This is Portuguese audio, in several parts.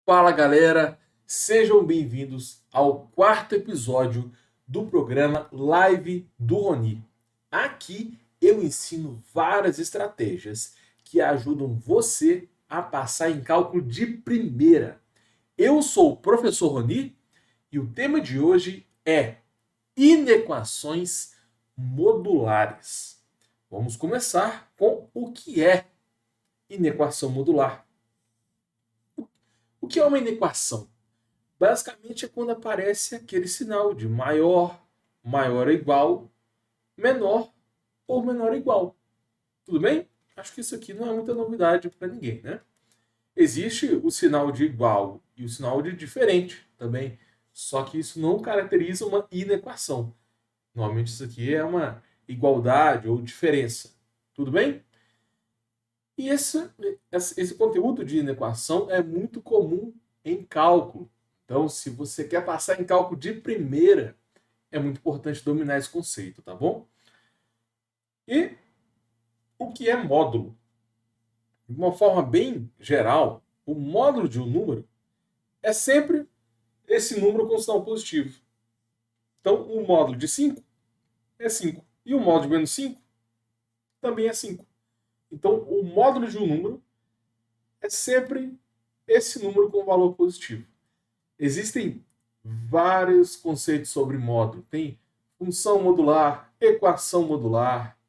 Fala galera, sejam bem-vindos ao quarto episódio do programa Live do Roni. Aqui eu ensino várias estratégias que ajudam você a passar em cálculo de primeira. Eu sou o professor Roni e o tema de hoje é inequações modulares. Vamos começar com o que é inequação modular. O que é uma inequação? Basicamente é quando aparece aquele sinal de maior, maior ou igual, menor ou menor ou igual. Tudo bem? Acho que isso aqui não é muita novidade para ninguém, né? Existe o sinal de igual e o sinal de diferente também, só que isso não caracteriza uma inequação. Normalmente isso aqui é uma igualdade ou diferença. Tudo bem? E esse conteúdo de inequação é muito comum em cálculo. Então, se você quer passar em cálculo de primeira, é muito importante dominar esse conceito, tá bom? E o que é módulo? De uma forma bem geral, o módulo de um número é sempre esse número com sinal positivo. Então, o módulo de 5 é 5. E o módulo de menos 5 também é 5. Então, o módulo de um número é sempre esse número com valor positivo. Existem vários conceitos sobre módulo. Tem função modular, equação modular.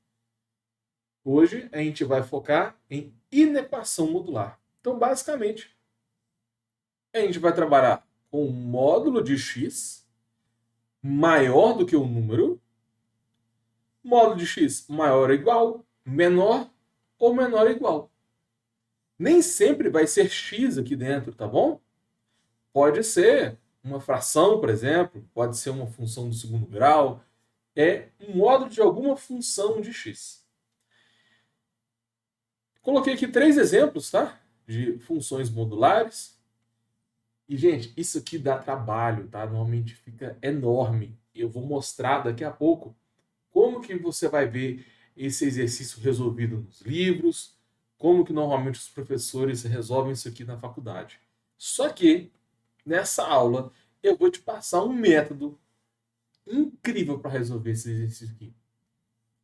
Hoje a gente vai focar em inequação modular. Então, basicamente, a gente vai trabalhar com um módulo de x maior do que o número, módulo de x maior ou igual, menor ou menor ou igual. Nem sempre vai ser x aqui dentro, tá bom? Pode ser uma fração, por exemplo, pode ser uma função do segundo grau, é um módulo de alguma função de x. Coloquei aqui 3 exemplos, tá? De funções modulares. E, gente, isso aqui dá trabalho, tá? Normalmente fica enorme. Eu vou mostrar daqui a pouco como que você vai ver esse exercício resolvido nos livros, como que normalmente os professores resolvem isso aqui na faculdade. Só que, nessa aula, eu vou te passar um método incrível para resolver esse exercício aqui.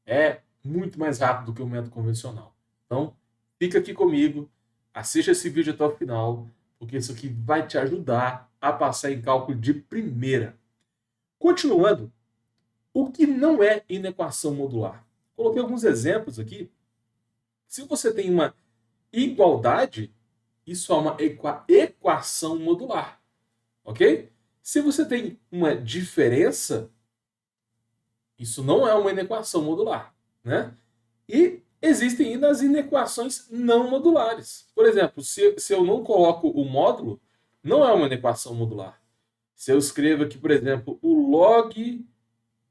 É muito mais rápido do que o método convencional. Então, fica aqui comigo, assista esse vídeo até o final, porque isso aqui vai te ajudar a passar em cálculo de primeira. Continuando, o que não é inequação modular? Coloquei alguns exemplos aqui. Se você tem uma igualdade, isso é uma equação modular, ok? Se você tem uma diferença, isso não é uma inequação modular, né? E existem ainda as inequações não modulares. Por exemplo, se eu não coloco o módulo, não é uma inequação modular. Se eu escrevo aqui, por exemplo, o log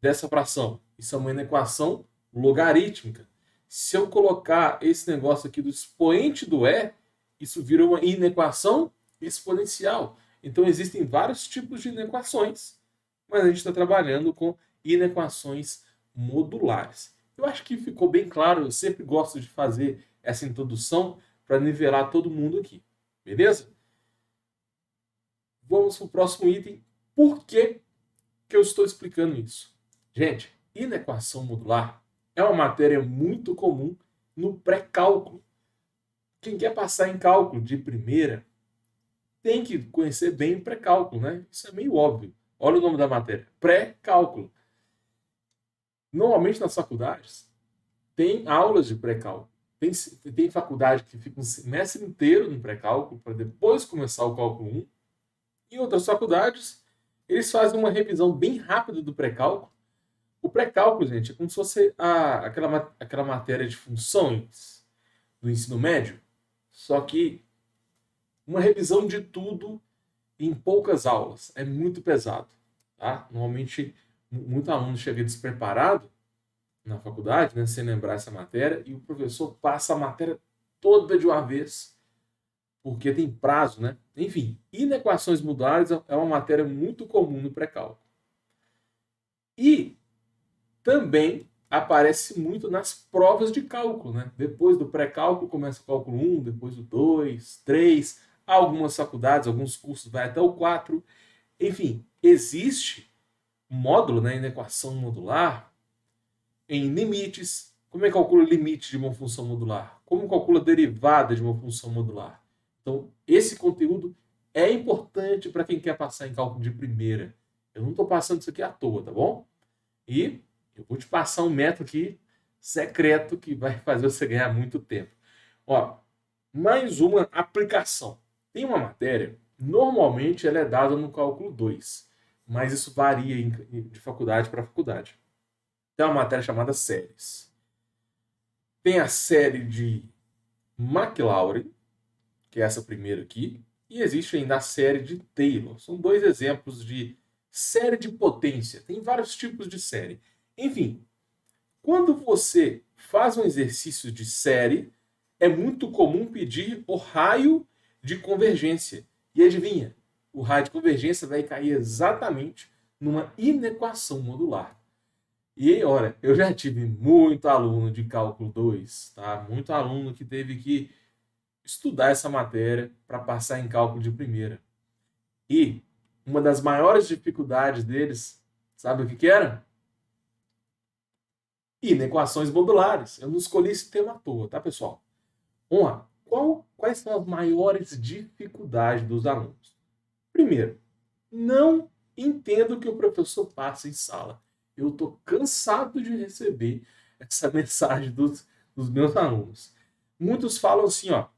dessa fração, isso é uma inequação logarítmica. Se eu colocar esse negócio aqui do expoente do e, isso vira uma inequação exponencial. Então existem vários tipos de inequações, mas a gente está trabalhando com inequações modulares. Eu acho que ficou bem claro, eu sempre gosto de fazer essa introdução para nivelar todo mundo aqui. Beleza? Vamos para o próximo item. Por que eu estou explicando isso? Gente, inequação modular é uma matéria muito comum no pré-cálculo. Quem quer passar em cálculo de primeira tem que conhecer bem o pré-cálculo, né? Isso é meio óbvio. Olha o nome da matéria: pré-cálculo. Normalmente nas faculdades tem aulas de pré-cálculo. Tem faculdade que fica um semestre inteiro no pré-cálculo para depois começar o cálculo 1. Em outras faculdades, eles fazem uma revisão bem rápida do pré-cálculo. O pré-cálculo, gente, é como se fosse aquela matéria de funções do ensino médio, só que uma revisão de tudo em poucas aulas. É muito pesado. Tá? Normalmente, muito aluno chega despreparado na faculdade, né, sem lembrar essa matéria, e o professor passa a matéria toda de uma vez, porque tem prazo, né? Enfim, inequações modulares é uma matéria muito comum no pré-cálculo. E também aparece muito nas provas de cálculo, né? Depois do pré-cálculo começa o cálculo 1, depois o 2, 3, Algumas faculdades, alguns cursos vai até o 4. Enfim, existe um módulo, né, em equação modular em limites. Como é que calcula o limite de uma função modular? Como calcula a derivada de uma função modular? Então, esse conteúdo é importante para quem quer passar em cálculo de primeira. Eu não estou passando isso aqui à toa, tá bom? E eu vou te passar um método aqui secreto que vai fazer você ganhar muito tempo. Ó, mais uma aplicação. Tem uma matéria, normalmente ela é dada no cálculo 2, mas isso varia de faculdade para faculdade. Tem uma matéria chamada séries. Tem a série de Maclaurin, que é essa primeira aqui, e existe ainda a série de Taylor. São dois exemplos de série de potência. Tem vários tipos de série. Enfim, quando você faz um exercício de série, é muito comum pedir o raio de convergência. E adivinha? O raio de convergência vai cair exatamente numa inequação modular. E olha, eu já tive muito aluno de cálculo 2, tá? Muito aluno que teve que estudar essa matéria para passar em cálculo de primeira. E uma das maiores dificuldades deles, sabe o que era? Inequações modulares. Eu não escolhi esse tema à toa, tá, pessoal? Vamos lá. Quais são as maiores dificuldades dos alunos? Primeiro, não entendo o que o professor passa em sala. Eu estou cansado de receber essa mensagem dos meus alunos. Muitos falam assim, ó,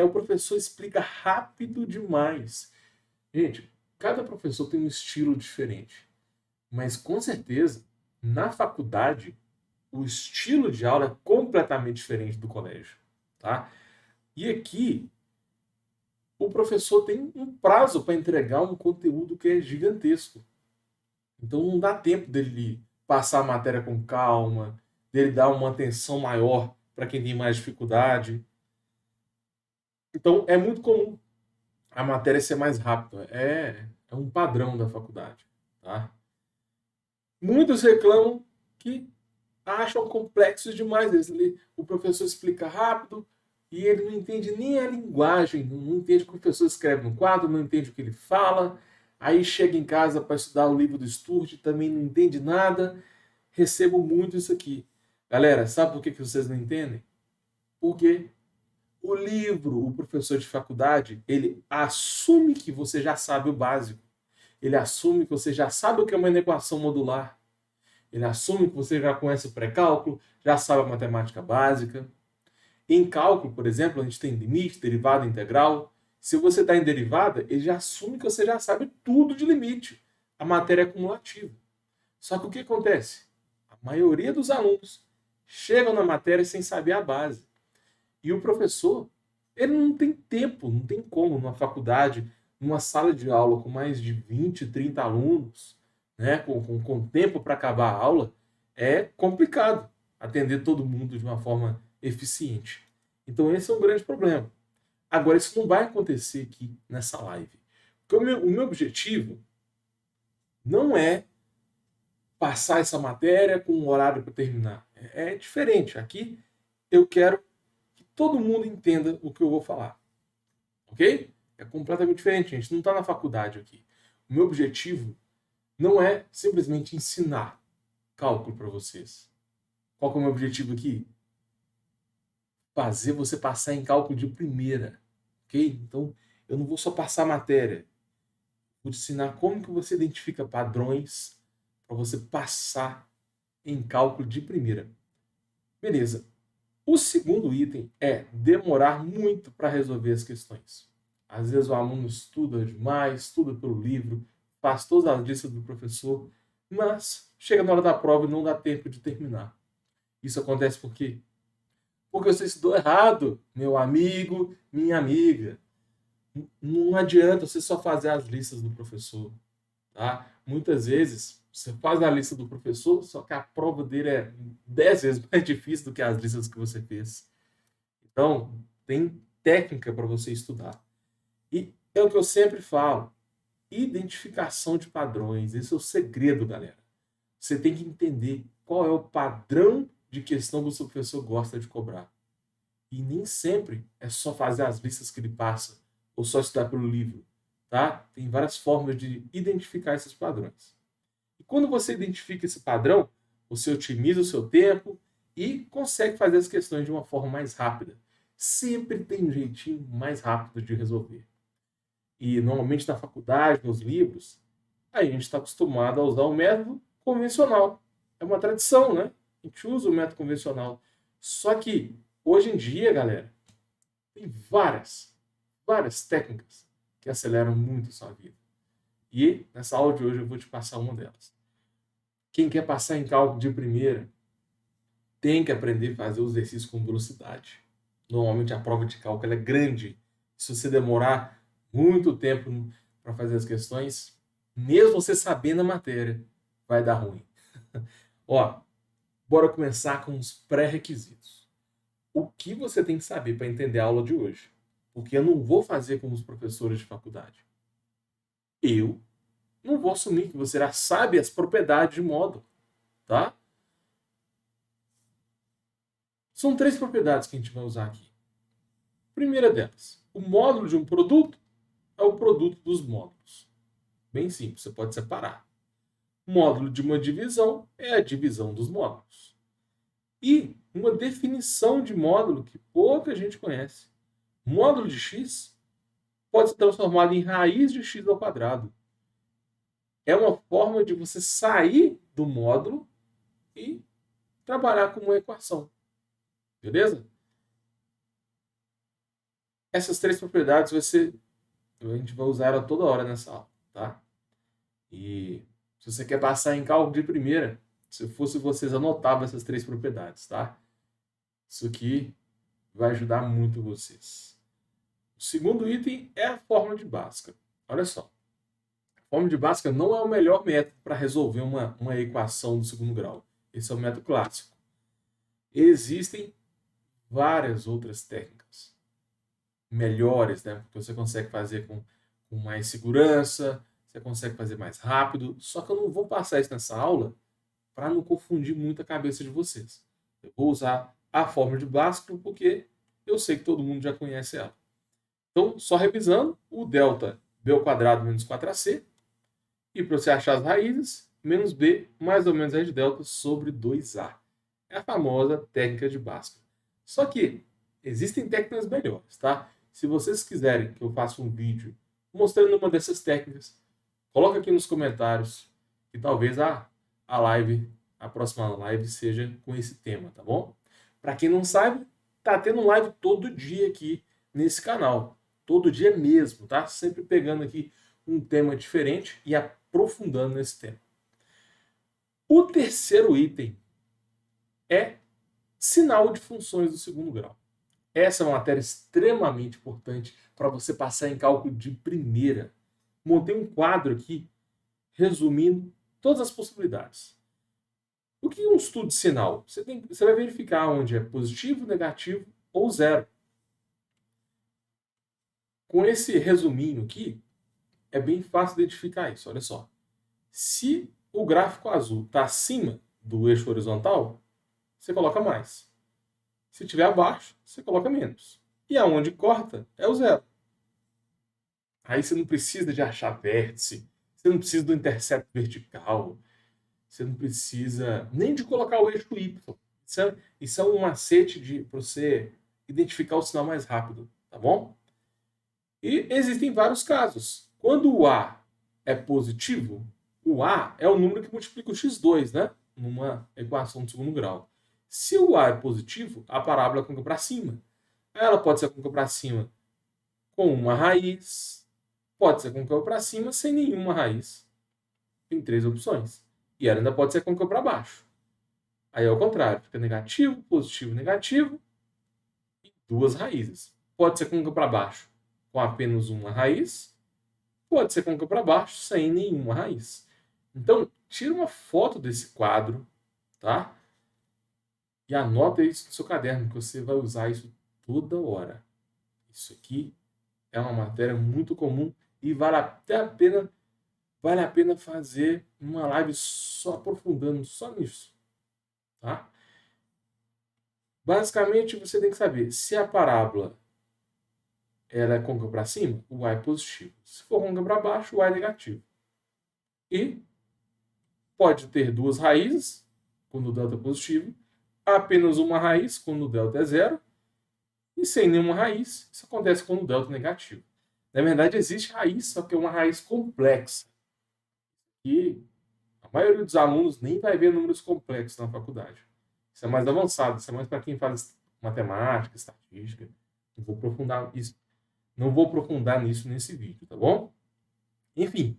o professor explica rápido demais. Gente, cada professor tem um estilo diferente. Mas com certeza, na faculdade, o estilo de aula é completamente diferente do colégio, tá? E aqui, o professor tem um prazo para entregar um conteúdo que é gigantesco. Então não dá tempo dele passar a matéria com calma, dele dar uma atenção maior para quem tem mais dificuldade. Então é muito comum a matéria ser mais rápida. É um padrão da faculdade, tá? Muitos reclamam que acham complexos demais. O professor explica rápido e ele não entende nem a linguagem, não entende o que o professor escreve no quadro, não entende o que ele fala. Aí chega em casa para estudar o livro do Sturge, também não entende nada. Recebo muito isso aqui. Galera, sabe por que vocês não entendem? Porque o livro, o professor de faculdade, ele assume que você já sabe o básico. Ele assume que você já sabe o que é uma inequação modular. Ele assume que você já conhece o pré-cálculo, já sabe a matemática básica. Em cálculo, por exemplo, a gente tem limite, derivada, integral. Se você está em derivada, ele já assume que você já sabe tudo de limite. A matéria é cumulativa. Só que o que acontece? A maioria dos alunos chegam na matéria sem saber a base. E o professor, ele não tem tempo, não tem como, numa faculdade, numa sala de aula com mais de 20, 30 alunos, né, com tempo para acabar a aula, é complicado atender todo mundo de uma forma eficiente. Então esse é um grande problema. Agora, isso não vai acontecer aqui nessa live. Porque o meu objetivo não é passar essa matéria com um horário para terminar. É diferente. Aqui eu quero que todo mundo entenda o que eu vou falar. Ok? É completamente diferente. A gente não está na faculdade aqui. O meu objetivo não é simplesmente ensinar cálculo para vocês. Qual que é o meu objetivo aqui? Fazer você passar em cálculo de primeira. Ok? Então, eu não vou só passar a matéria. Vou te ensinar como que você identifica padrões para você passar em cálculo de primeira. Beleza. O segundo item é demorar muito para resolver as questões. Às vezes o aluno estuda demais, estuda pelo livro, faz todas as listas do professor, mas chega na hora da prova e não dá tempo de terminar. Isso acontece por quê? Porque você estudou errado, meu amigo, minha amiga. Não adianta você só fazer as listas do professor. Tá? Muitas vezes você faz a lista do professor, só que a prova dele é 10 vezes mais difícil do que as listas que você fez. Então, tem técnica para você estudar. E é o que eu sempre falo. Identificação de padrões. Esse é o segredo, galera. Você tem que entender qual é o padrão de questão que o seu professor gosta de cobrar. E nem sempre é só fazer as listas que ele passa ou só estudar pelo livro, tá? Tem várias formas de identificar esses padrões. E quando você identifica esse padrão, você otimiza o seu tempo e consegue fazer as questões de uma forma mais rápida. Sempre tem um jeitinho mais rápido de resolver. E normalmente na faculdade, nos livros, a gente está acostumado a usar o método convencional. É uma tradição, né? A gente usa o método convencional. Só que, hoje em dia, galera, tem várias técnicas que aceleram muito a sua vida. E nessa aula de hoje eu vou te passar uma delas. Quem quer passar em cálculo de primeira tem que aprender a fazer os exercícios com velocidade. Normalmente a prova de cálculo é grande. Se você demorar muito tempo para fazer as questões, mesmo você sabendo a matéria, vai dar ruim. Ó, bora começar com os pré-requisitos. O que você tem que saber para entender a aula de hoje? Porque eu não vou fazer como os professores de faculdade. Eu não vou assumir que você já sabe as propriedades de módulo, tá? São 3 propriedades que a gente vai usar aqui. Primeira delas, o módulo de um produto é o produto dos módulos. Bem simples, você pode separar. O módulo de uma divisão é a divisão dos módulos. E uma definição de módulo que pouca gente conhece. Módulo de x pode ser transformado em raiz de x ao quadrado. É uma forma de você sair do módulo e trabalhar com uma equação. Beleza? Essas 3 propriedades a gente vai usar ela toda hora nessa aula, tá? E se você quer passar em cálculo de primeira, se fosse vocês, anotavam essas 3 propriedades, tá? Isso aqui vai ajudar muito vocês. O segundo item é a fórmula de Bhaskara. Olha só. A fórmula de Bhaskara não é o melhor método para resolver uma equação do segundo grau. Esse é o método clássico. Existem várias outras técnicas melhores, né? Que você consegue fazer com mais segurança, você consegue fazer mais rápido. Só que eu não vou passar isso nessa aula para não confundir muito a cabeça de vocês. Eu vou usar a fórmula de Bhaskara porque eu sei que todo mundo já conhece ela. Então, só revisando, o delta b ao quadrado menos 4ac, e para você achar as raízes, menos b mais ou menos a de delta sobre 2a. É a famosa técnica de Bhaskara. Só que existem técnicas melhores, tá? Se vocês quiserem que eu faça um vídeo mostrando uma dessas técnicas, coloca aqui nos comentários e talvez a próxima live seja com esse tema, tá bom? Para quem não sabe, tá tendo live todo dia aqui nesse canal. Todo dia mesmo, tá? Sempre pegando aqui um tema diferente e aprofundando nesse tema. O terceiro item é sinal de funções do segundo grau. Essa é uma matéria extremamente importante para você passar em cálculo de primeira. Montei um quadro aqui resumindo todas as possibilidades. O que é um estudo de sinal? Você vai verificar onde é positivo, negativo ou zero. Com esse resuminho aqui, é bem fácil identificar isso. Olha só. Se o gráfico azul está acima do eixo horizontal, você coloca mais. Se estiver abaixo, você coloca menos. E aonde corta é o zero. Aí você não precisa de achar vértice, você não precisa do intercepto vertical, você não precisa nem de colocar o eixo Y. Isso é um macete para você identificar o sinal mais rápido, tá bom? E existem vários casos. Quando o A é positivo, o A é o número que multiplica o x2, né? Numa equação de segundo grau. Se o A é positivo, a parábola é côncava para cima. Ela pode ser côncava para cima com uma raiz, pode ser côncava para cima sem nenhuma raiz. Tem 3 opções. E ela ainda pode ser côncava para baixo. Aí é o contrário, fica negativo, positivo, negativo e 2 raízes. Pode ser côncava para baixo com apenas uma raiz, pode ser côncava para baixo sem nenhuma raiz. Então, tira uma foto desse quadro, tá? E anota isso no seu caderno, que você vai usar isso toda hora. Isso aqui é uma matéria muito comum e vale a pena fazer uma live só aprofundando só nisso, tá? Basicamente, você tem que saber se a parábola ela é côncava para cima, o y é positivo. Se for côncava para baixo, o y é negativo. E pode ter duas raízes, quando o delta é positivo, apenas uma raiz, quando o delta é zero, e sem nenhuma raiz, isso acontece quando o delta é negativo. Na verdade, existe raiz, só que é uma raiz complexa. E a maioria dos alunos nem vai ver números complexos na faculdade. Isso é mais avançado, isso é mais para quem faz matemática, estatística. Não vou aprofundar isso. Não vou aprofundar nisso nesse vídeo, tá bom? Enfim,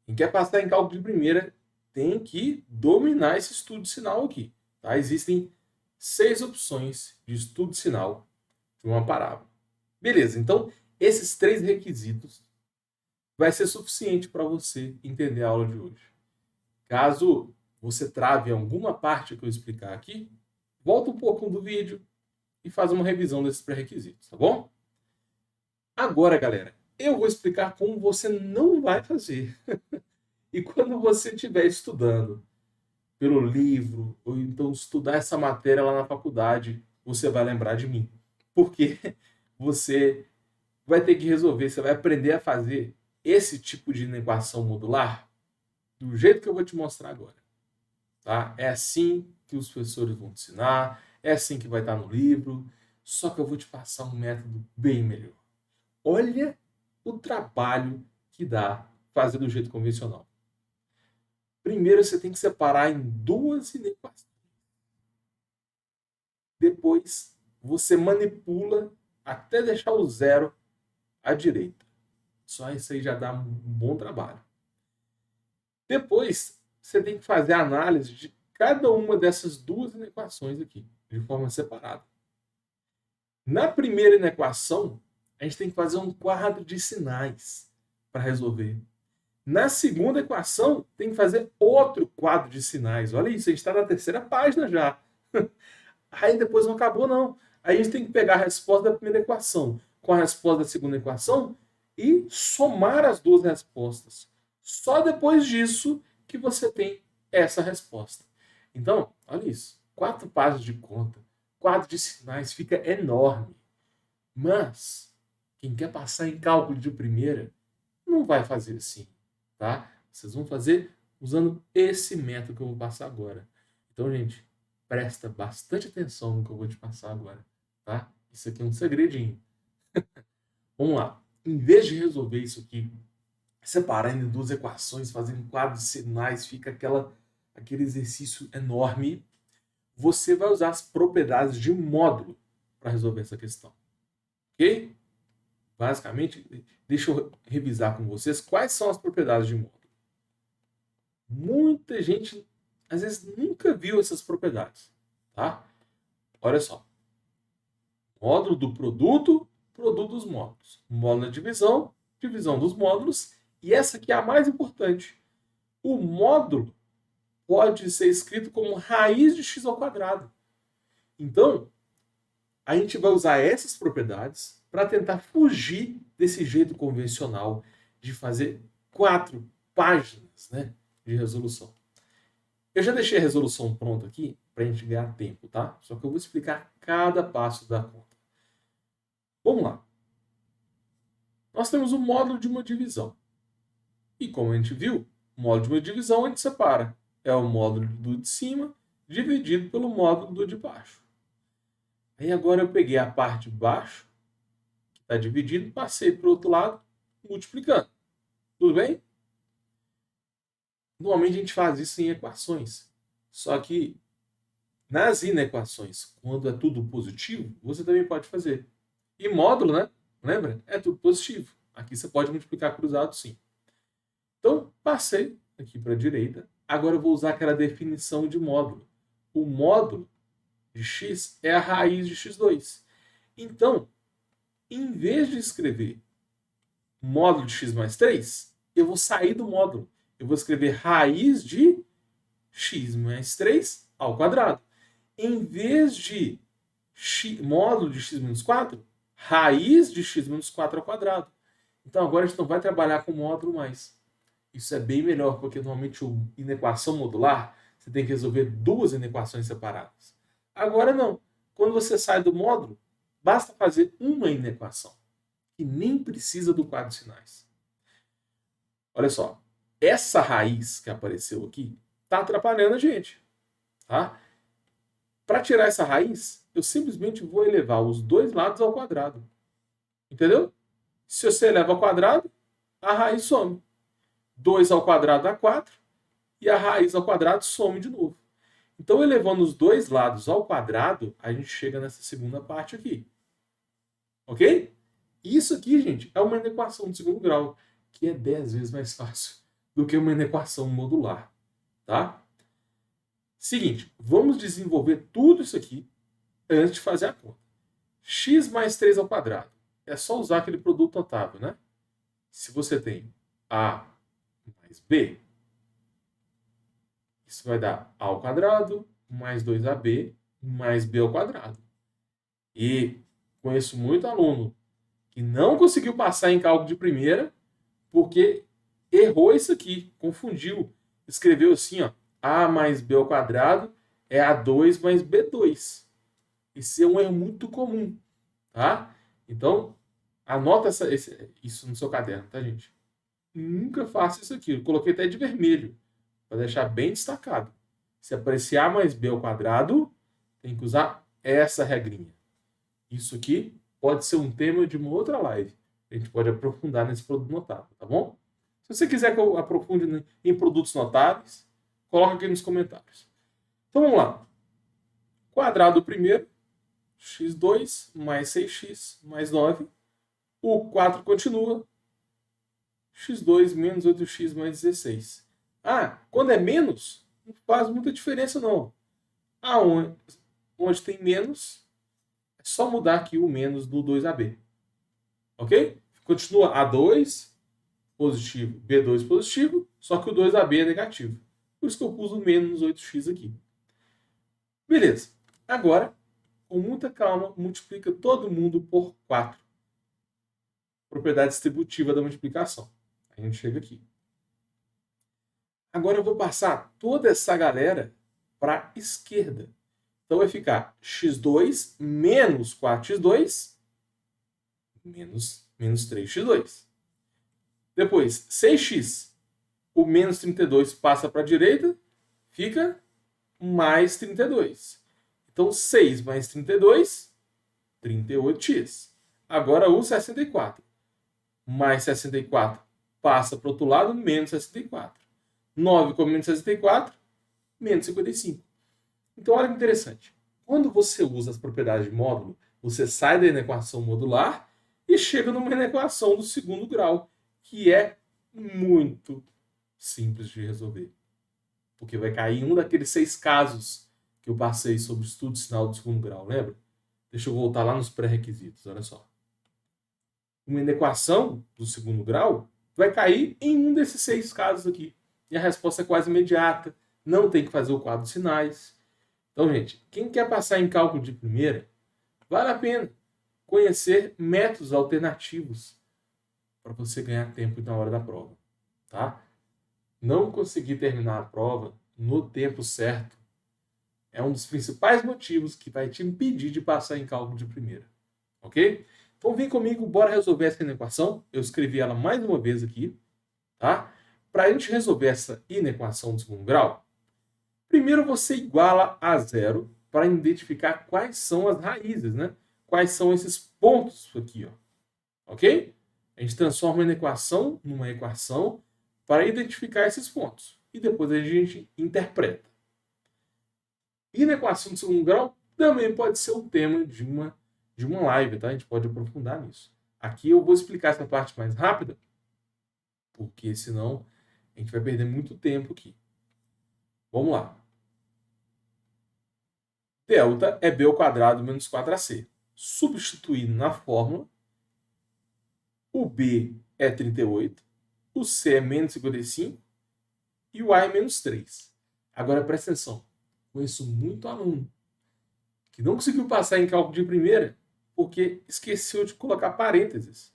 quem quer passar em cálculo de primeira tem que dominar esse estudo de sinal aqui. Tá? Existem 6 opções de estudo de sinal de uma parábola. Beleza, então esses 3 requisitos vai ser suficiente para você entender a aula de hoje. Caso você trave alguma parte que eu explicar aqui, volta um pouco do vídeo e faz uma revisão desses pré-requisitos, tá bom? Agora, galera, eu vou explicar como você não vai fazer. E quando você estiver estudando pelo livro, ou então estudar essa matéria lá na faculdade, você vai lembrar de mim. Porque você vai ter que resolver, você vai aprender a fazer esse tipo de equação modular do jeito que eu vou te mostrar agora. Tá? É assim que os professores vão te ensinar, é assim que vai estar no livro, só que eu vou te passar um método bem melhor. Olha o trabalho que dá fazer do jeito convencional. Primeiro você tem que separar em 2 equações. Depois você manipula até deixar o zero à direita. Só isso aí já dá um bom trabalho. Depois você tem que fazer a análise de cada uma dessas 2 equações aqui, de forma separada. Na primeira equação, a gente tem que fazer um quadro de sinais para resolver. Na segunda equação, tem que fazer outro quadro de sinais. Olha isso, a gente está na 3ª página já. Aí depois não acabou, não. Aí a gente tem que pegar a resposta da primeira equação com a resposta da segunda equação e somar as 2 respostas. Só depois disso que você tem essa resposta. Então, olha isso. 4 páginas de conta, quadro de sinais, fica enorme. Mas, quem quer passar em cálculo de primeira, não vai fazer assim. Tá? Vocês vão fazer usando esse método que eu vou passar agora. Então, gente, presta bastante atenção no que eu vou te passar agora. Tá? Isso aqui é um segredinho. Vamos lá. Em vez de resolver isso aqui, separando em 2 equações, fazendo quadros de sinais, fica aquele exercício enorme, você vai usar as propriedades de módulo para resolver essa questão. Ok? Basicamente, deixa eu revisar com vocês quais são as propriedades de módulo. Muita gente, às vezes, nunca viu essas propriedades. Tá? Olha só. Módulo do produto, produto dos módulos. Módulo da divisão, divisão dos módulos. E essa aqui é a mais importante. O módulo pode ser escrito como raiz de x ao quadrado. Então, a gente vai usar essas propriedades para tentar fugir desse jeito convencional de fazer 4 páginas, né, de resolução. Eu já deixei a resolução pronta aqui para a gente ganhar tempo, tá? Só que eu vou explicar cada passo da conta. Vamos lá. Nós temos o módulo de uma divisão. E como a gente viu, o módulo de uma divisão a gente separa. É o módulo do de cima dividido pelo módulo do de baixo. Aí agora eu peguei a parte de baixo, que está dividido, passei para o outro lado, multiplicando. Tudo bem? Normalmente a gente faz isso em equações. Só que nas inequações, quando é tudo positivo, você também pode fazer. E módulo, né? Lembra? É tudo positivo. Aqui você pode multiplicar cruzado, sim. Então, passei aqui para a direita. Agora eu vou usar aquela definição de módulo. O módulo de x é a raiz de x2. Então, em vez de escrever módulo de x mais 3, eu vou sair do módulo. Eu vou escrever raiz de x mais 3 ao quadrado. Em vez de módulo de x menos 4, raiz de x menos 4 ao quadrado. Então agora a gente não vai trabalhar com módulo mais. Isso é bem melhor, porque normalmente em equação modular você tem que resolver 2 inequações separadas. Agora não. Quando você sai do módulo, basta fazer uma inequação. que nem precisa do quadro de sinais. Olha só, essa raiz que apareceu aqui está atrapalhando a gente. Tá? Para tirar essa raiz, eu simplesmente vou elevar os dois lados ao quadrado. Entendeu? Se você eleva ao quadrado, a raiz some. 2 ao quadrado dá 4 e a raiz ao quadrado some de novo. Então, elevando os dois lados ao quadrado, a gente chega nessa segunda parte aqui. Ok? Isso aqui, gente, é uma inequação de segundo grau, que é 10 vezes mais fácil do que uma inequação modular. Tá? Seguinte, vamos desenvolver tudo isso aqui antes de fazer a conta. X mais 3 ao quadrado. É só usar aquele produto notável, né? Se você tem A mais B, isso vai dar A ao quadrado mais 2AB mais B ao quadrado. E conheço muito aluno que não conseguiu passar em cálculo de primeira porque errou isso aqui, confundiu. Escreveu assim, ó, A mais B ao quadrado é A2 mais B2. Esse é um erro muito comum, tá? Então, anota isso no seu caderno, tá, gente? Nunca faça isso aqui. Eu coloquei até de vermelho, para deixar bem destacado. Se aparecer A mais B ao quadrado, tem que usar essa regrinha. Isso aqui pode ser um tema de uma outra live. A gente pode aprofundar nesse produto notável, tá bom? Se você quiser que eu aprofunde em produtos notáveis, coloca aqui nos comentários. Então vamos lá. Quadrado primeiro, x2 mais 6x mais 9. O 4 continua. x2 menos 8x mais 16. Ah, quando é menos, não faz muita diferença não. Onde tem menos, é só mudar aqui o menos do 2AB. Ok? Continua A2 positivo, B2 positivo, só que o 2AB é negativo. Por isso que eu pus o menos 8x aqui. Beleza. Agora, com muita calma, multiplica todo mundo por 4. Propriedade distributiva da multiplicação. A gente chega aqui. Agora eu vou passar toda essa galera para a esquerda. Então vai ficar x2 menos 4x2 menos 3x2. Depois, 6x. O menos 32 passa para a direita, fica mais 32. Então, 6 mais 32, 38x. Agora o 64. Mais 64 passa para o outro lado, menos 64. 9 com menos 64, menos 55. Então, olha que interessante. Quando você usa as propriedades de módulo, você sai da inequação modular e chega numa inequação do segundo grau, que é muito simples de resolver. Porque vai cair em um daqueles 6 casos que eu passei sobre o estudo de sinal do segundo grau, lembra? Deixa eu voltar lá nos pré-requisitos, olha só. Uma inequação do segundo grau vai cair em um desses 6 casos aqui. E a resposta é quase imediata. Não tem que fazer o quadro de sinais. Então, gente, quem quer passar em cálculo de primeira, vale a pena conhecer métodos alternativos para você ganhar tempo na hora da prova, tá? Não conseguir terminar a prova no tempo certo é um dos principais motivos que vai te impedir de passar em cálculo de primeira, ok? Então vem comigo, bora resolver essa inequação. Eu escrevi ela mais uma vez aqui, tá? Para a gente resolver essa inequação de segundo grau, primeiro você iguala a zero para identificar quais são as raízes, né? Quais são esses pontos aqui, ó. Ok? A gente transforma a inequação numa equação para identificar esses pontos. E depois a gente interpreta. Inequação de segundo grau também pode ser o tema de uma live, tá? A gente pode aprofundar nisso. Aqui eu vou explicar essa parte mais rápida, porque senão a gente vai perder muito tempo aqui. Vamos lá. Delta é b ao quadrado menos 4ac. Substituindo na fórmula, o b é 38, o c é menos 55 e o a é menos 3. Agora presta atenção. Conheço muito aluno que não conseguiu passar em cálculo de primeira porque esqueceu de colocar parênteses.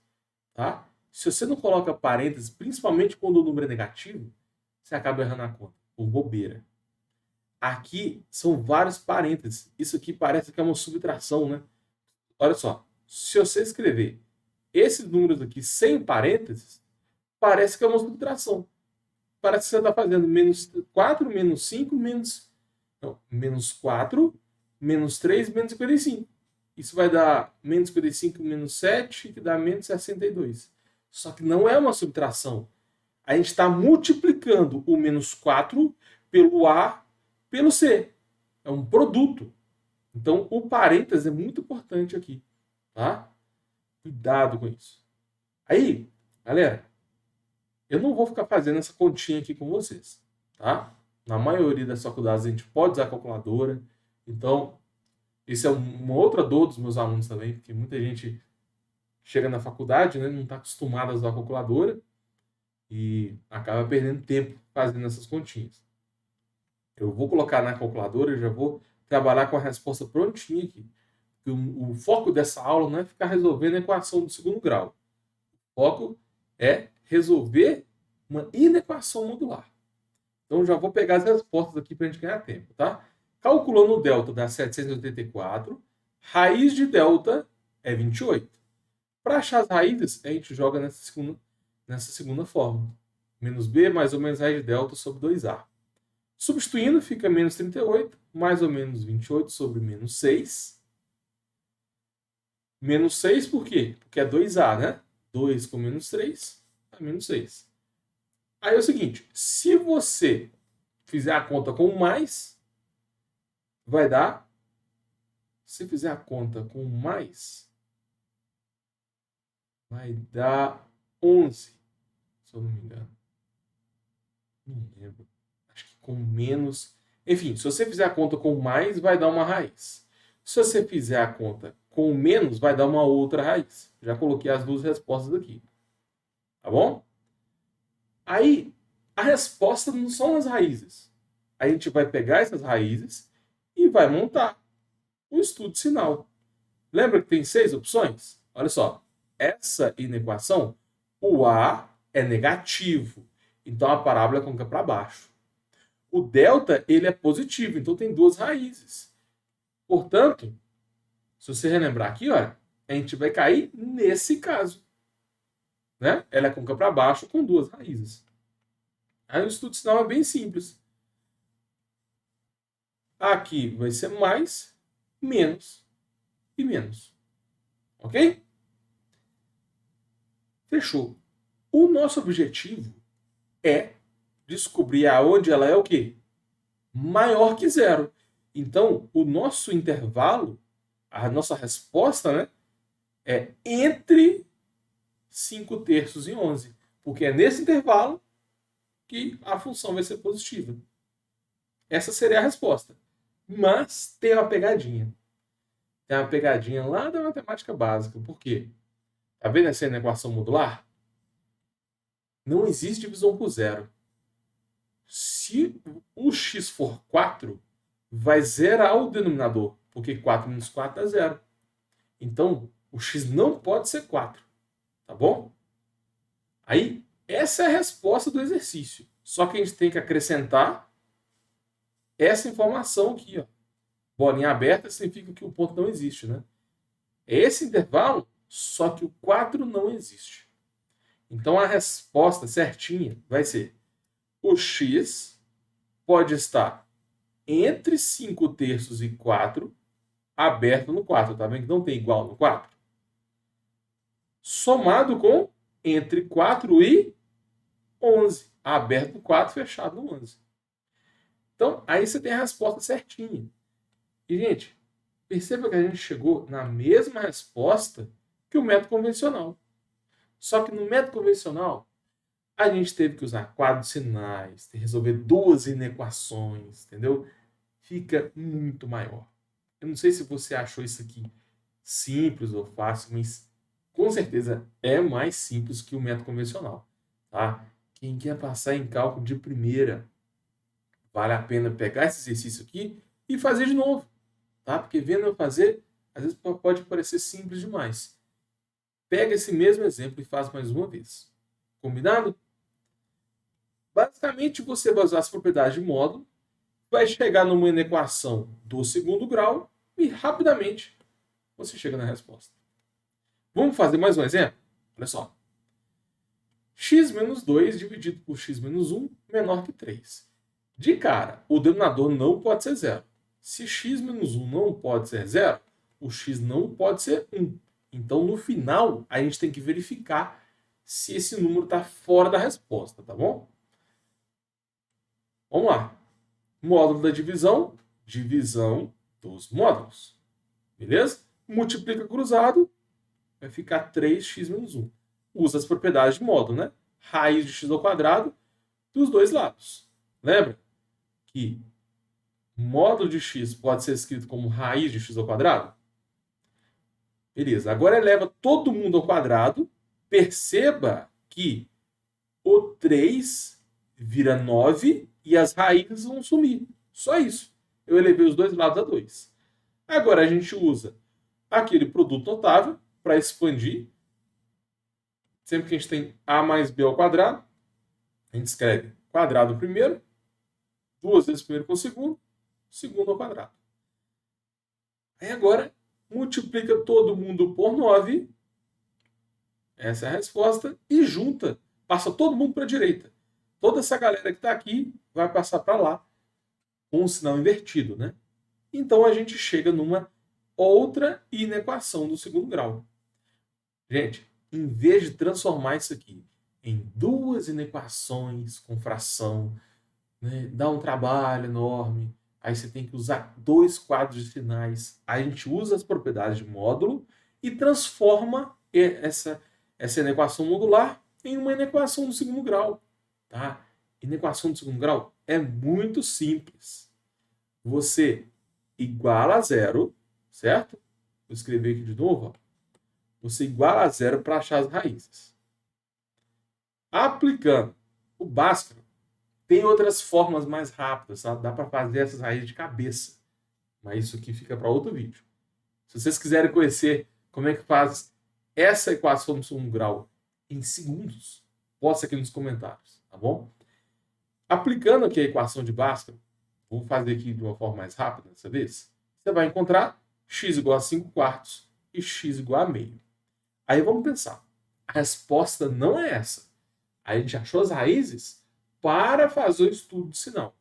Tá? Se você não coloca parênteses, principalmente quando o número é negativo, você acaba errando a conta, por bobeira. Aqui são vários parênteses. Isso aqui parece que é uma subtração, né? Olha só, se você escrever esses números aqui sem parênteses, parece que é uma subtração. Parece que você está fazendo menos 4, menos 5, menos 4, menos 3, menos 55. Isso vai dar menos 55, menos 7, que dá menos 62. Só que não é uma subtração. A gente está multiplicando o menos 4 pelo A pelo C. É um produto. Então, o parênteses é muito importante aqui. Tá? Cuidado com isso. Aí, galera, eu não vou ficar fazendo essa continha aqui com vocês. Tá? Na maioria das faculdades a gente pode usar a calculadora. Então, isso é uma outra dor dos meus alunos também, porque muita gente chega na faculdade, né, não está acostumada a usar a calculadora e acaba perdendo tempo fazendo essas continhas. Eu vou colocar na calculadora e já vou trabalhar com a resposta prontinha aqui. O foco dessa aula não é ficar resolvendo a equação do segundo grau. O foco é resolver uma inequação modular. Então, já vou pegar as respostas aqui para a gente ganhar tempo, tá? Calculando o delta dá 784, raiz de delta é 28. Para achar as raízes, a gente joga nessa segunda fórmula. Menos b mais ou menos raiz de delta sobre 2a. Substituindo, fica menos 38, mais ou menos 28 sobre menos 6. Menos 6 por quê? Porque é 2a, né? 2 com menos 3 dá menos 6. Aí é o seguinte, se você fizer a conta com mais, vai dar... Se fizer a conta com mais, vai dar 11, se eu não me engano. Não lembro. Acho que com menos... Enfim, se você fizer a conta com mais, vai dar uma raiz. Se você fizer a conta com menos, vai dar uma outra raiz. Já coloquei as duas respostas aqui. Tá bom? Aí, a resposta não são as raízes. A gente vai pegar essas raízes e vai montar o estudo sinal. Lembra que tem 6 opções? Olha só. Essa inequação, o A é negativo. Então, a parábola é côncava para baixo. O delta, ele é positivo. Então, tem 2 raízes. Portanto, se você relembrar aqui, olha, a gente vai cair nesse caso. Né? Ela é côncava para baixo com 2 raízes. Aí o estudo sinal é bem simples. Aqui vai ser mais, menos e menos. Ok? Fechou. O nosso objetivo é descobrir aonde ela é o quê? Maior que zero. Então, o nosso intervalo, a nossa resposta, né, é entre 5/3 e 11. Porque é nesse intervalo que a função vai ser positiva. Essa seria a resposta. Mas tem uma pegadinha. Tem uma pegadinha lá da matemática básica. Por quê? Tá vendo essa equação modular? Não existe divisão por zero. Se o x for 4, vai zerar o denominador. Porque 4 menos 4 dá 0. Então, o x não pode ser 4. Tá bom? Aí, essa é a resposta do exercício. Só que a gente tem que acrescentar essa informação aqui, ó. Bolinha aberta significa que o ponto não existe, né? É esse intervalo, só que o 4 não existe. Então a resposta certinha vai ser: o x pode estar entre 5/3 e 4, aberto no 4. Tá vendo que não tem igual no 4? Somado com entre 4 e 11. Aberto no 4, fechado no 11. Então, aí você tem a resposta certinha. E, gente, perceba que a gente chegou na mesma resposta que o método convencional. Só que no método convencional, a gente teve que usar quadros sinais, resolver 2 inequações, entendeu? Fica muito maior. Eu não sei se você achou isso aqui simples ou fácil, mas com certeza é mais simples que o método convencional, tá? Quem quer passar em cálculo de primeira, vale a pena pegar esse exercício aqui e fazer de novo, tá? Porque vendo eu fazer, às vezes pode parecer simples demais. Pega esse mesmo exemplo e faz mais uma vez. Combinado? Basicamente, você vai usar as propriedades de módulo, vai chegar numa inequação do segundo grau e rapidamente você chega na resposta. Vamos fazer mais um exemplo? Olha só. X menos 2 dividido por x menos 1 menor que 3. De cara, o denominador não pode ser zero. Se x menos 1 não pode ser zero, o x não pode ser 1. Então, no final, a gente tem que verificar se esse número está fora da resposta, tá bom? Vamos lá. Módulo da divisão, divisão dos módulos. Beleza? Multiplica cruzado, vai ficar 3x menos 1. Usa as propriedades de módulo, né? Raiz de x ao quadrado dos dois lados. Lembra que módulo de x pode ser escrito como raiz de x ao quadrado? Beleza. Agora eleva todo mundo ao quadrado. Perceba que o 3 vira 9 e as raízes vão sumir. Só isso. Eu elevei os dois lados a 2. Agora a gente usa aquele produto notável para expandir. Sempre que a gente tem a mais b ao quadrado, a gente escreve quadrado primeiro, 2 vezes primeiro com o segundo, segundo ao quadrado. Aí agora multiplica todo mundo por 9. Essa é a resposta. E junta. Passa todo mundo para a direita. Toda essa galera que está aqui vai passar para lá com o sinal invertido, né? Então a gente chega numa outra inequação do segundo grau. Gente, em vez de transformar isso aqui em duas inequações com fração, né, dá um trabalho enorme, aí você tem que usar dois quadros de sinais, aí a gente usa as propriedades de módulo e transforma essa inequação modular em uma inequação do segundo grau. Tá? Inequação do segundo grau é muito simples. Você iguala a zero, certo? Vou escrever aqui de novo. Ó. Você iguala a zero para achar as raízes. Aplicando o Bhaskara, tem outras formas mais rápidas, tá? Dá para fazer essas raízes de cabeça. Mas isso aqui fica para outro vídeo. Se vocês quiserem conhecer como é que faz essa equação do segundo grau em segundos, posta aqui nos comentários, tá bom? Aplicando aqui a equação de Bhaskara, vou fazer aqui de uma forma mais rápida dessa vez, você vai encontrar x igual a 5 quartos e x igual a meio. Aí vamos pensar, a resposta não é essa. A gente achou as raízes para fazer o estudo de sinal.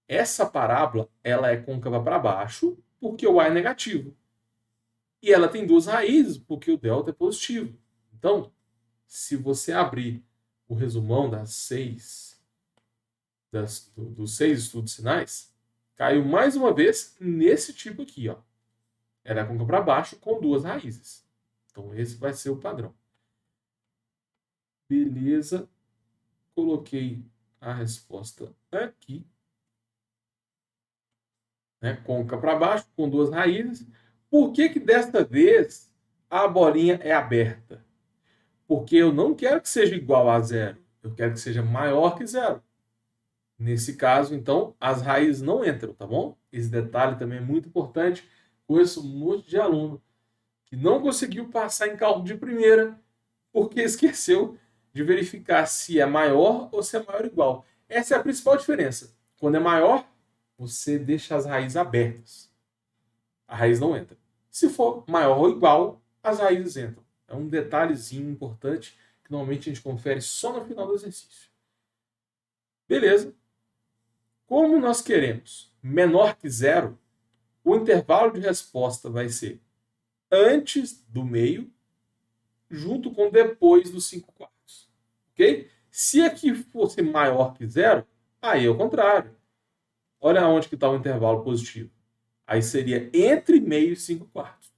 Essa parábola ela é côncava para baixo porque o a é negativo. E ela tem duas raízes porque o delta é positivo. Então, se você abrir o resumão dos 6 estudos de sinais, caiu mais uma vez nesse tipo aqui. Ó. Ela é côncava para baixo com duas raízes. Então, esse vai ser o padrão. Beleza. Coloquei a resposta aqui. Né? Côncava para baixo com duas raízes. Por que desta vez a bolinha é aberta? Porque eu não quero que seja igual a zero. Eu quero que seja maior que zero. Nesse caso, então, as raízes não entram, tá bom? Esse detalhe também é muito importante. Conheço um monte de aluno que não conseguiu passar em cálculo de primeira porque esqueceu de verificar se é maior ou se é maior ou igual. Essa é a principal diferença. Quando é maior, você deixa as raízes abertas. A raiz não entra. Se for maior ou igual, as raízes entram. É um detalhezinho importante que normalmente a gente confere só no final do exercício. Beleza. Como nós queremos menor que zero, o intervalo de resposta vai ser antes do meio, junto com depois dos 5 quartos. Ok? Se aqui fosse maior que zero, aí é o contrário. Olha onde que está o intervalo positivo. Aí seria entre meio e 5 quartos.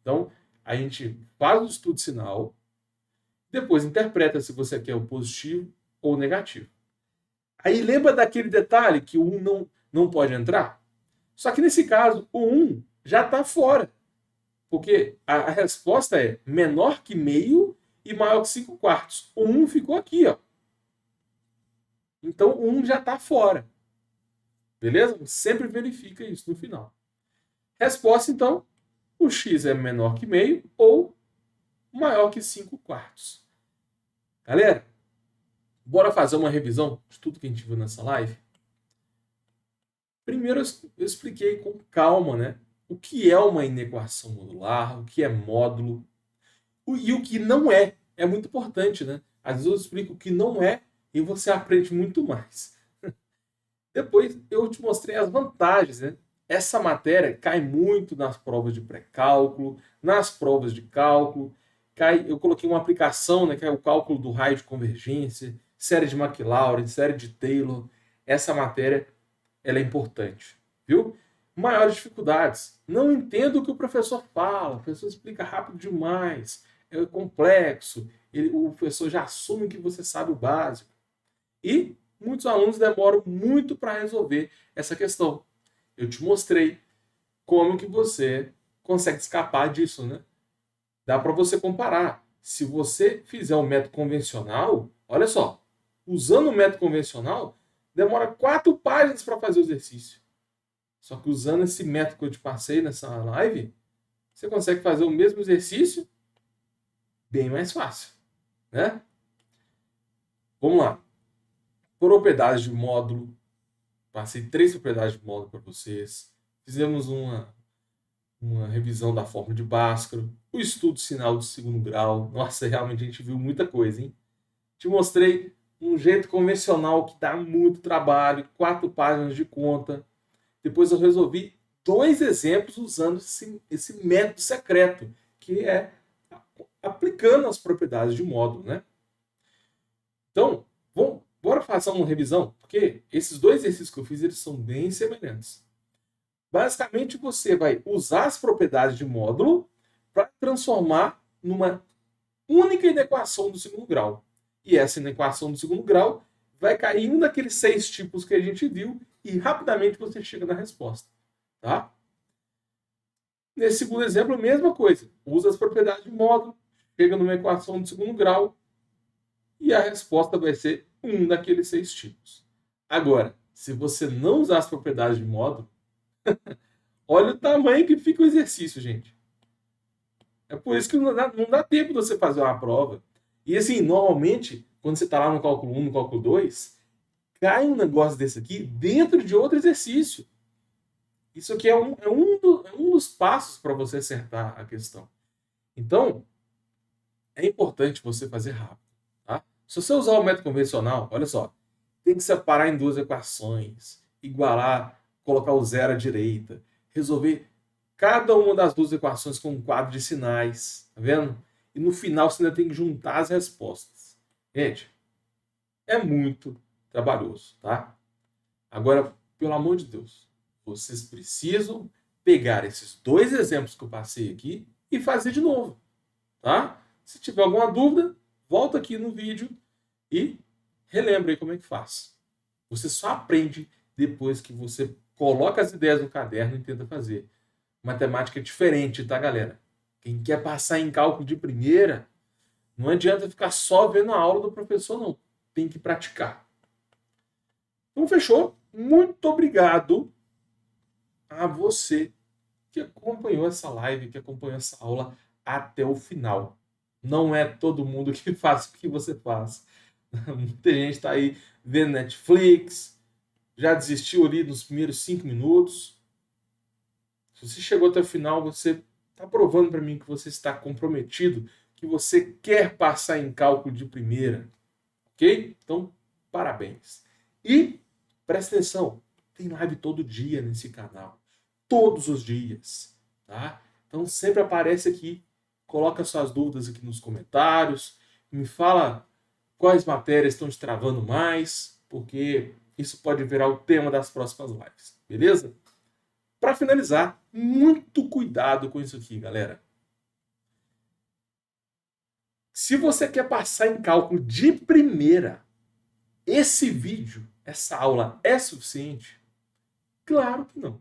Então, a gente faz o estudo de sinal, depois interpreta se você quer o positivo ou o negativo. Aí lembra daquele detalhe que o 1 não pode entrar? Só que nesse caso, o 1 já está fora. Porque a resposta é menor que meio e maior que 5 quartos. O 1 ficou aqui, ó. Então, o 1 já está fora. Beleza? Sempre verifica isso no final. Resposta, então, o x é menor que meio ou maior que 5 quartos. Galera, bora fazer uma revisão de tudo que a gente viu nessa live? Primeiro, eu expliquei com calma, né? O que é uma inequação modular, o que é módulo e o que não é. é muito importante, né? Às vezes eu explico o que não é e você aprende muito mais. Depois eu te mostrei as vantagens, né? Essa matéria cai muito nas provas de pré-cálculo, nas provas de cálculo. Eu coloquei uma aplicação, né, que é o cálculo do raio de convergência, série de Maclaurin, série de Taylor. Essa matéria ela é importante, viu? Maiores dificuldades. Não entendo o que o professor fala, o professor explica rápido demais, é complexo, o professor já assume que você sabe o básico. E muitos alunos demoram muito para resolver essa questão. Eu te mostrei como que você consegue escapar disso, né? Dá para você comparar. Se você fizer o método convencional, olha só, usando o método convencional, demora 4 páginas para fazer o exercício. Só que usando esse método que eu te passei nessa live, você consegue fazer o mesmo exercício bem mais fácil, né? Vamos lá. Propriedades de módulo. Passei 3 propriedades de módulo para vocês. Fizemos uma revisão da fórmula de Bhaskara, o estudo sinal do segundo grau. Nossa, realmente a gente viu muita coisa, hein? Te mostrei um jeito convencional que dá muito trabalho, 4 páginas de conta. Depois eu resolvi 2 exemplos usando esse método secreto, que é aplicando as propriedades de módulo, né? Então, bora fazer uma revisão, porque esses 2 exercícios que eu fiz, eles são bem semelhantes. Basicamente, você vai usar as propriedades de módulo para transformar numa única inequação do segundo grau. E essa inequação do segundo grau vai cair em um daqueles 6 tipos que a gente viu e rapidamente você chega na resposta. Tá? Nesse segundo exemplo, a mesma coisa. Usa as propriedades de módulo, chega numa equação do segundo grau e a resposta vai ser um daqueles 6 tipos. Agora, se você não usar as propriedades de módulo, olha o tamanho que fica o exercício, gente. É por isso que não dá tempo de você fazer uma prova. E assim, normalmente, quando você está lá no cálculo 1, no cálculo 2, cai um negócio desse aqui dentro de outro exercício. Isso aqui é um dos passos para você acertar a questão. Então, é importante você fazer rápido. Tá? Se você usar o método convencional, olha só, tem que separar em 2 equações, igualar, colocar o zero à direita, resolver cada uma das 2 equações com um quadro de sinais, tá vendo? E no final você ainda tem que juntar as respostas. Gente, é muito trabalhoso, tá? Agora, pelo amor de Deus, vocês precisam pegar esses 2 exemplos que eu passei aqui e fazer de novo, tá? Se tiver alguma dúvida, volta aqui no vídeo e relembra aí como é que faz. Você só aprende depois que você coloca as ideias no caderno e tenta fazer. Matemática é diferente, tá, galera? Quem quer passar em cálculo de primeira, não adianta ficar só vendo a aula do professor, não. Tem que praticar. Então, fechou? Muito obrigado a você que acompanhou essa live, que acompanhou essa aula até o final. Não é todo mundo que faz o que você faz. Muita gente está aí vendo Netflix, já desistiu ali nos primeiros 5 minutos. Se você chegou até o final, você está provando para mim que você está comprometido, que você quer passar em cálculo de primeira. Ok? Então, parabéns. E presta atenção, tem live todo dia nesse canal. Todos os dias. Tá? Então sempre aparece aqui. Coloca suas dúvidas aqui nos comentários. Me fala quais matérias estão te travando mais, porque isso pode virar o tema das próximas lives. Beleza? Para finalizar, muito cuidado com isso aqui, galera. Se você quer passar em cálculo de primeira, esse vídeo, essa aula é suficiente? Claro que não.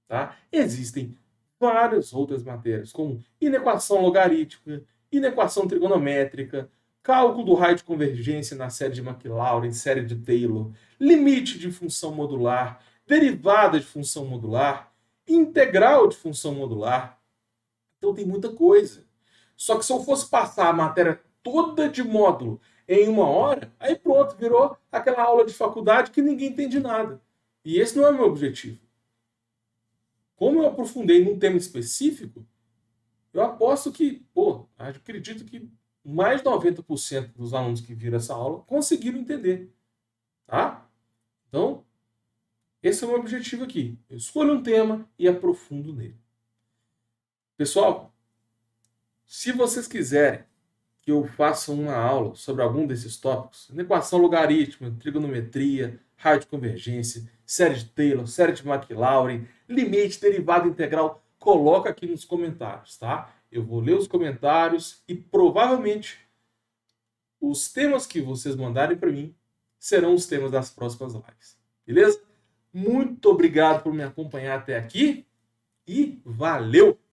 Tá? Existem várias outras matérias, como inequação logarítmica, inequação trigonométrica, cálculo do raio de convergência na série de Maclaurin, série de Taylor, limite de função modular, derivada de função modular, integral de função modular. Então tem muita coisa. Só que se eu fosse passar a matéria toda de módulo em 1 hora, aí pronto, virou aquela aula de faculdade que ninguém entende nada. E esse não é o meu objetivo. Como eu aprofundei num tema específico, eu aposto que, acredito que mais de 90% dos alunos que viram essa aula conseguiram entender, tá? Então, esse é o meu objetivo aqui. Eu escolho um tema e aprofundo nele. Pessoal, se vocês quiserem que eu faça uma aula sobre algum desses tópicos, equação logarítmica, trigonometria, raio de convergência, série de Taylor, série de McLaurin, limite, derivada integral, coloca aqui nos comentários, tá? Eu vou ler os comentários e provavelmente os temas que vocês mandarem para mim serão os temas das próximas lives. Beleza? Muito obrigado por me acompanhar até aqui e valeu!